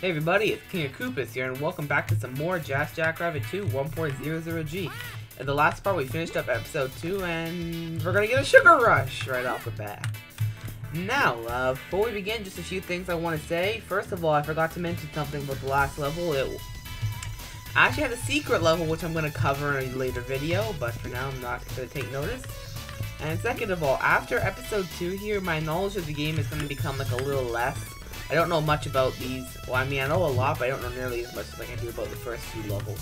Hey everybody, it's King of Koopas here, and welcome back to some more Jackrabbit 2 1.00G. In the last part, we finished up episode 2, and we're gonna get a sugar rush right off the bat. Now, before we begin, just a few things I want to say. First of all, I forgot to mention something about the last level. I actually had a secret level, which I'm gonna cover in a later video, but for now, I'm not gonna take notice. And second of all, after episode 2 here, my knowledge of the game is gonna become like a little less. I don't know much about these. Well, I mean, I know a lot, but I don't know nearly as much as I do about the first few levels.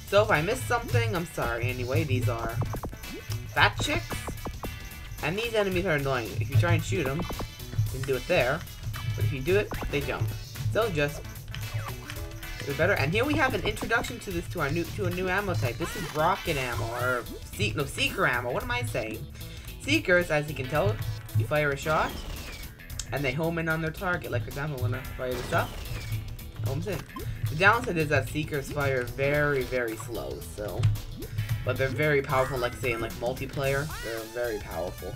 So if I missed something, I'm sorry. Anyway, these are fat chicks, and these enemies are annoying. If you try and shoot them, you can do it there, but if you do it, they jump. So just do better. And here we have an introduction to this to a new ammo type. This is rocket ammo, or seeker ammo. What am I saying? Seekers, as you can tell, you fire a shot, and they home in on their target. Like for example, when I fire this up, homes in. The downside is that Seekers fire very, very slow, so, but they're very powerful, like say in like multiplayer, they're very powerful.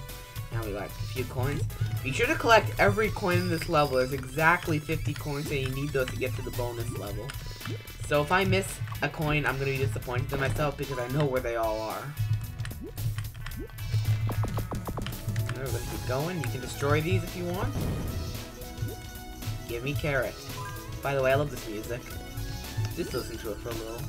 Now we got a few coins. Be sure to collect every coin in this level. There's exactly 50 coins, and you need those to get to the bonus level. So if I miss a coin, I'm gonna be disappointed in myself because I know where they all are. We're gonna keep going. You can destroy these if you want. Give me carrot. By the way, I love this music. Just listen to it for a little.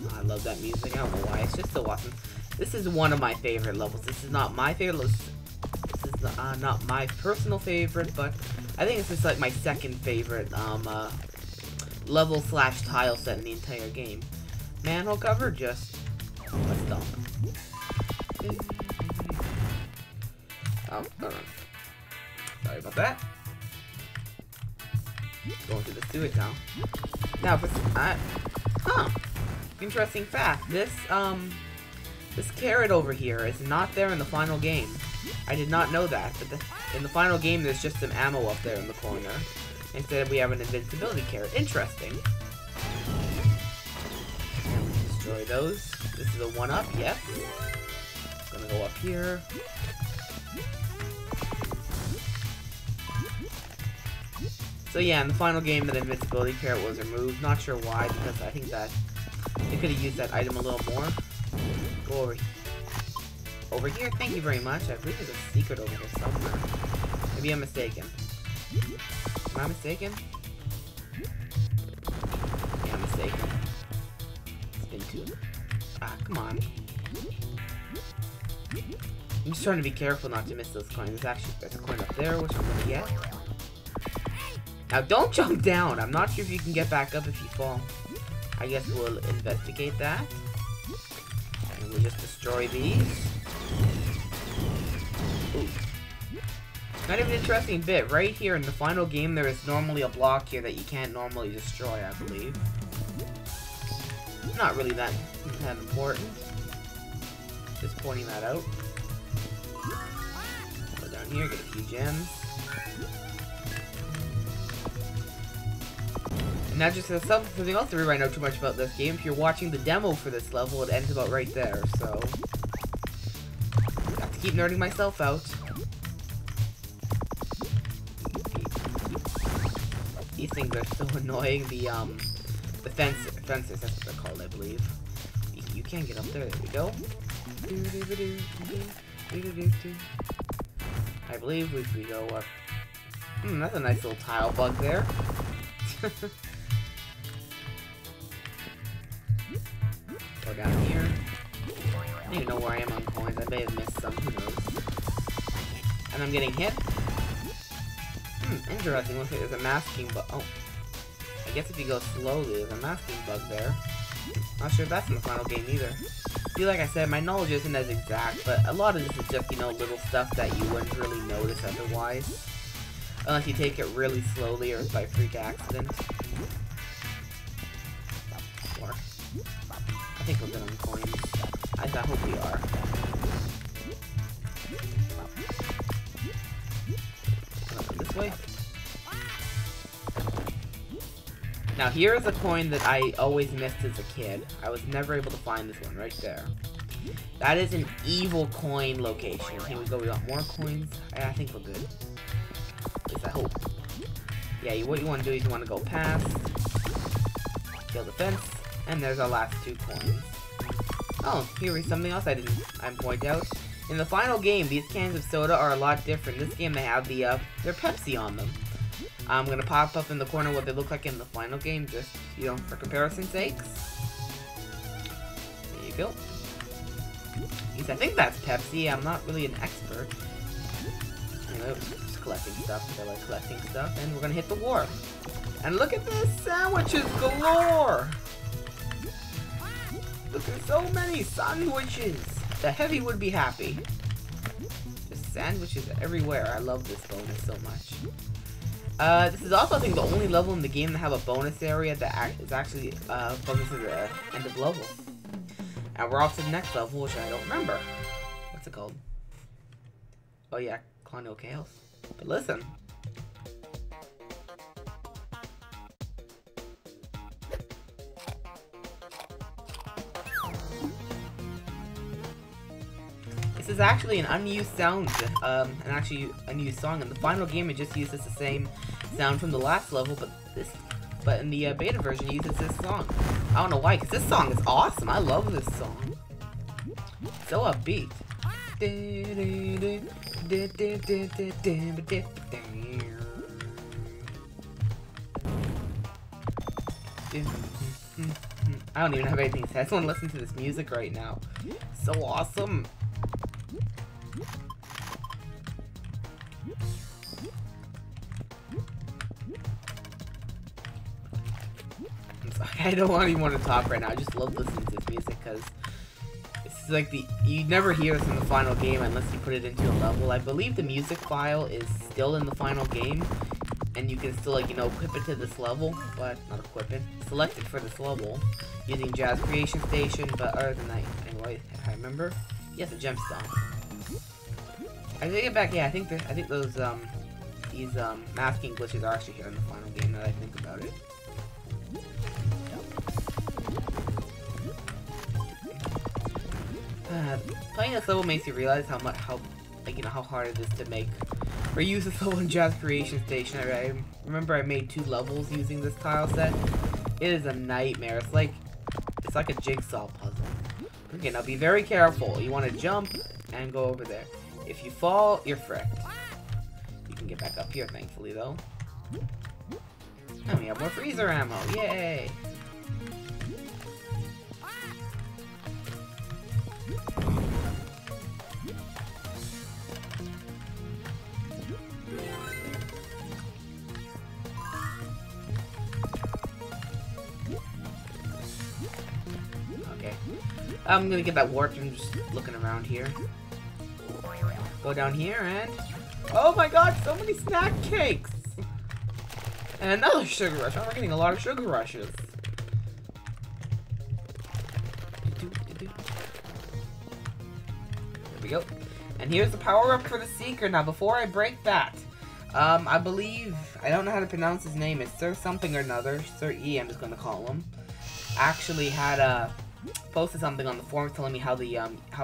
Oh, I love that music. I don't know why. It's just so awesome. This is one of my favorite levels. This is not my favorite. This is not my personal favorite, but I think this is like my second favorite level slash tile set in the entire game. Manhole cover, just let's dump. Oh, hold on. Sorry about that. Going through the sewage now. Now, interesting fact. This carrot over here is not there in the final game. I did not know that, but in the final game, there's just some ammo up there in the corner. Instead, we have an invincibility carrot. Interesting. And we destroy those. This is a 1-up, yep. Gonna go up here. So yeah, in the final game, that invincibility carrot was removed. Not sure why, because I think that they could have used that item a little more. Go over here. Over here, thank you very much. I believe there's a secret over here somewhere. Maybe I'm mistaken. Am I mistaken? Yeah, I'm mistaken. Spin 2. Ah, come on. I'm just trying to be careful not to miss those coins. There's a coin up there, which I'm gonna get. Now, don't jump down. I'm not sure if you can get back up if you fall. I guess we'll investigate that. And we'll just destroy these. Ooh. Kind of an interesting bit. Right here in the final game, there is normally a block here that you can't normally destroy, I believe. Not really that important. Just pointing that out. Go down here, get a few gems. And now just something else to everybody know too much about this game. If you're watching the demo for this level, it ends about right there, so I have to keep nerding myself out. These things are so annoying. The fences, that's what they're called, I believe. You can't get up there. There we go. I believe if we go up. That's a nice little tile bug there. Go down here. I don't even know where I am on coins. I may have missed some. Who knows? And I'm getting hit. Interesting. Looks like there's a masking bug. Oh. I guess if you go slowly, there's a masking bug there. Not sure if that's in the final game either. See, like I said, my knowledge isn't as exact, but a lot of this is just, you know, little stuff that you wouldn't really notice otherwise. Unless you take it really slowly or it's by freak accident. Or, I think we're good on coins. I hope we are. This way. Now here is a coin that I always missed as a kid. I was never able to find this one right there. That is an evil coin location. Here we go. We got more coins. I think we're good. At least I hope. Yeah, what you want to do is you want to go past, kill the fence, and there's our last 2 coins. Oh, here is something else I didn't point out. In the final game, these cans of soda are a lot different. In this game, they have their Pepsi on them. I'm gonna pop up in the corner what they look like in the final game, just, you know, for comparison's sakes. There you go. I think that's Pepsi. I'm not really an expert. Anyway, just collecting stuff because I like collecting stuff, and we're gonna hit the wharf. And look at this, sandwiches galore! Look at so many sandwiches! The heavy would be happy. Just sandwiches everywhere. I love this bonus so much. This is also, I think, the only level in the game that have a bonus area that is actually bonus at the end of level. And we're off to the next level, which I don't remember. What's it called? Oh yeah, Colonial Chaos. But listen. This is actually an unused sound, and actually unused song. In the final game, it just uses the same sound from the last level, but in the beta version, it uses this song. I don't know why, because this song is awesome. I love this song. It's so upbeat. I don't even have anything to say. I just want to listen to this music right now. So awesome. I don't even want to talk right now. I just love listening to this music because this is like you never hear this in the final game unless you put it into a level. I believe the music file is still in the final game, and you can still, like, you know, equip it to this level, but not equip it, select it for this level using Jazz Creation Station. But other than that, anyway, if I remember, yes, a gemstone. I take it back. Yeah, I think those these masking glitches are actually here in the final game. Now that I think about it. Playing this level makes you realize how hard it is to make or use this level in Jazz Creation Station. I remember I made 2 levels using this tile set. It is a nightmare. It's like a jigsaw puzzle. Okay, now be very careful. You want to jump and go over there. If you fall, you're fricked. You can get back up here, thankfully, though. And we have more freezer ammo. Yay! Okay. I'm gonna get that warp from just looking around here. Go down here and... Oh my god, so many snack cakes! And another sugar rush. Oh, we're getting a lot of sugar rushes. There we go. And here's the power-up for the Seeker. Now, before I break that, I believe... I don't know how to pronounce his name. It's Sir something or another. Sir E, I'm just going to call him. Actually had posted something on the forums telling me how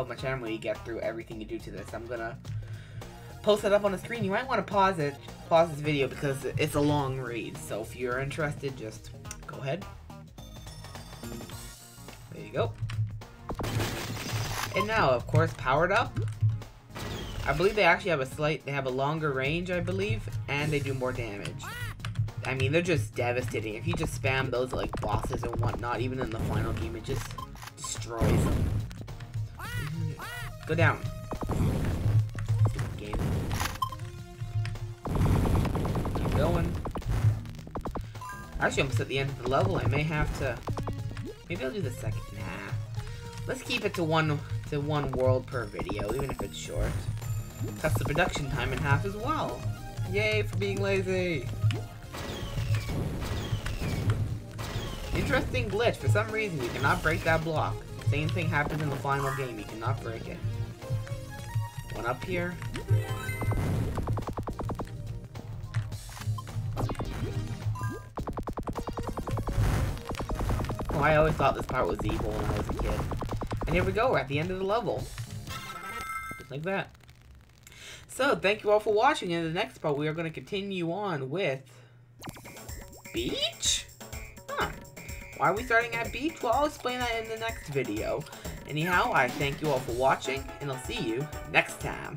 much ammo you get through everything you do to this. I'm gonna post it up on the screen. You might want to pause this video because it's a long read. So if you're interested, just go ahead. There you go. And now, of course, powered up. I believe they actually have they have a longer range, I believe, and they do more damage. I mean, they're just devastating. If you just spam those like bosses and whatnot, even in the final game, it just destroys them. Go down. Game. Keep going. Actually, almost at the end of the level. I may have to. Maybe I'll do the second. Nah. Let's keep it to one world per video, even if it's short. Cuts the production time in half as well. Yay for being lazy. Interesting glitch. For some reason, you cannot break that block. Same thing happens in the final game. You cannot break it. One up here. Oh, I always thought this part was evil when I was a kid. And here we go, we're at the end of the level. Just like that. So, thank you all for watching. In the next part, we are going to continue on with... Beach? Huh. Why are we starting at beach? Well, I'll explain that in the next video. Anyhow, I thank you all for watching, and I'll see you next time.